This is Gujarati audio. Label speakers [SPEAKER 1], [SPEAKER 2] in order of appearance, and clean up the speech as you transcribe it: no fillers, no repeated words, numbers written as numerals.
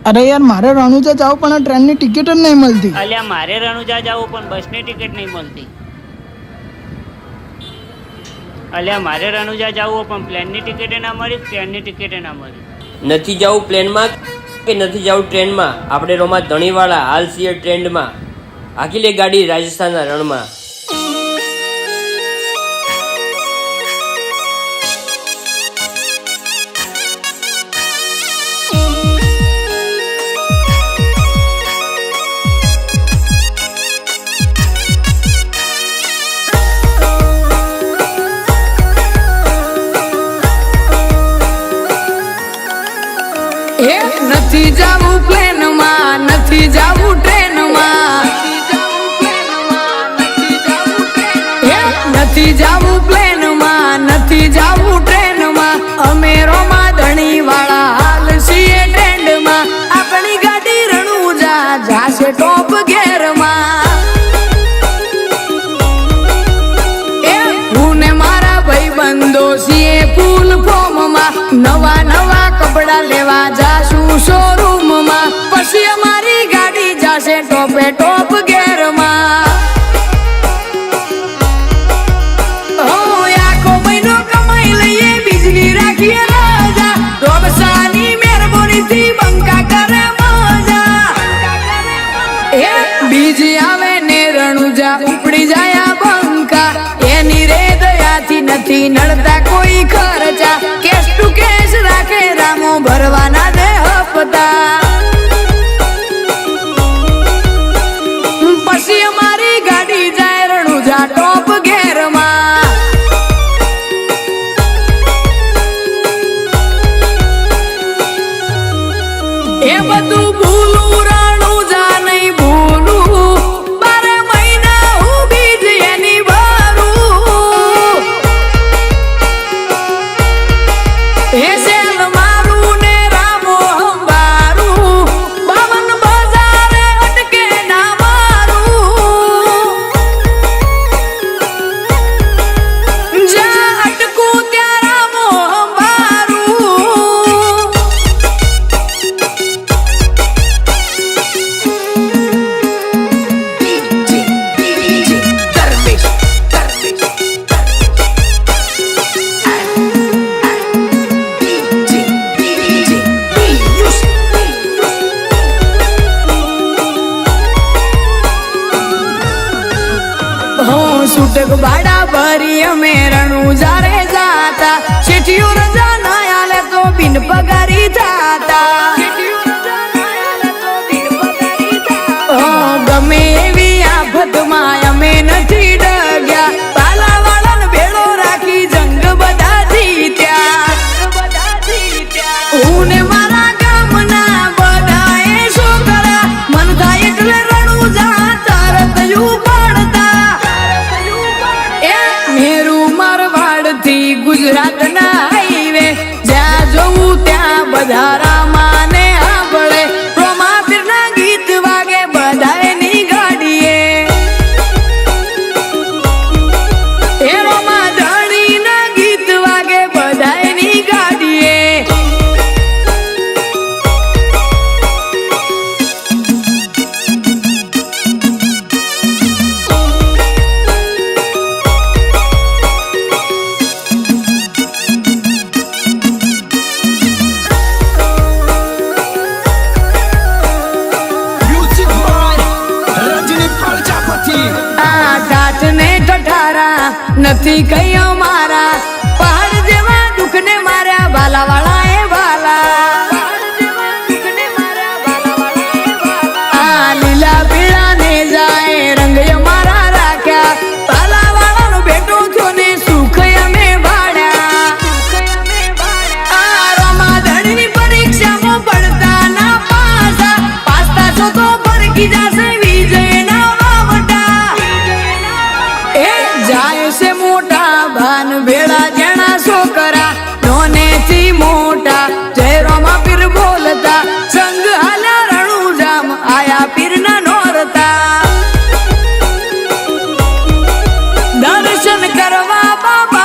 [SPEAKER 1] અરે યાર મારે રણુજા જાવ પણ ટ્રેનની ટિકિટ જ નહીં મળતી.
[SPEAKER 2] અલ્યા મારે રણુજા જાવું પણ બસની ટિકિટ નહીં મળતી. અલ્યા મારે રણુજા જાવું પણ પ્લેનની ટિકિટ ના મળી, ટ્રેનની ટિકિટ ના મળી.
[SPEAKER 3] નથી જવું પ્લેનમાં કે નથી જવું ટ્રેનમાં, આપણે રોમાં ધણીવાળા હાલ છીએ ટ્રેન્ડમાં. આખી લે ગાડી રાજસ્થાનના રણમાં.
[SPEAKER 4] નથી જાવું પ્લેનમાં, નથી જાવું ટ્રેનમાં, નથી જાવું પ્લેનમાં, નથી જાવું ટ્રેનમાં. અમે રોમાં ધણી વાળા હાલ છીએ ટ્રેન્ડમાં. આપણી ગાડી રણુજા જાશે ટોપ ગેરમાં. હું ને મારા ભાઈબંધો છીએ ફૂલ ફોર્મમાં. નવા નવા કપડા લેવા જાશું શોરૂમમાં. પછી અમારી ગાડી જાશે ટોપે ટોપ ગેરમાં. આખો મહિનો કમાઈ લઈએ, બીજની રાખીએ રાજા. રોબસાની મહેરબાનીથી બંકા કરે મજા. બીજી આવે ને રણુજા ઉપડી જાય બંકા. એની રે દયાથી નથી નડતા કોઈ ખર્ચા. કેશ ટુ કેશ રાખે રામો ભરવાના દે હપ્તા. પછી અમારી ગાડી જાય રણુજા ટોપ ગેરમાં. એ બધું ભૂલું રણુજા નહીં ભૂલું. 12 મહિના હું બીજ એની ભરું. એ સેલ મારું ને રામો હંબારું. 52 બજારે અટકે ના મારું. જ્યાં અટકું ત્યાં રામો હંબારું. છૂટક બાડા ભરી અમે રણુજા રે જાતા. શેઠિયો રજા ના આલે તો બિન પગારી થાતા. ગમે એવી આફતમાં અમે નથી ડગ્યા. પાલા વાળાને ભેળો રાખી જંગ બધા જીત્યા. હું ને મારા ગામના બધાએ છોકરા મન થાય એટલે રણુજા તરત પડતા. મેરુ મારવાડ થી ગુજરાત ના હાઈવે જ્યાં જોવું ત્યાં બધા રામાને સાંભળે. રોમા પીરના ગીત વાગે બધાની ગાડીએ. એ રોમા ધણીના ગીત વાગે બધાની ગાડીએ. નથી કઈ અમારા પહાડ જેવા દુઃખ ને માર્યા. વાલા વાળા એ વાલા આ લીલા પીળા ને જાય રંગ અમારા રાખ્યા. વાલા વાળા નો બેટો થયો ને સુખ અમે ભાડ્યા. આ રોમા ધણીની પરીક્ષામાં પડતા ના પાસા. પાસતા છો તો ફરકી જશે વિજય ના વાવટા. એ જાય છે મોટા ભાન ભેળા જણા છોકરા. નોને થી મોટા જય રોમા પીર બોલતા. સંગ હાલા રણુજામ આયા પીર ના નોરતા. દર્શન કરવા બાબા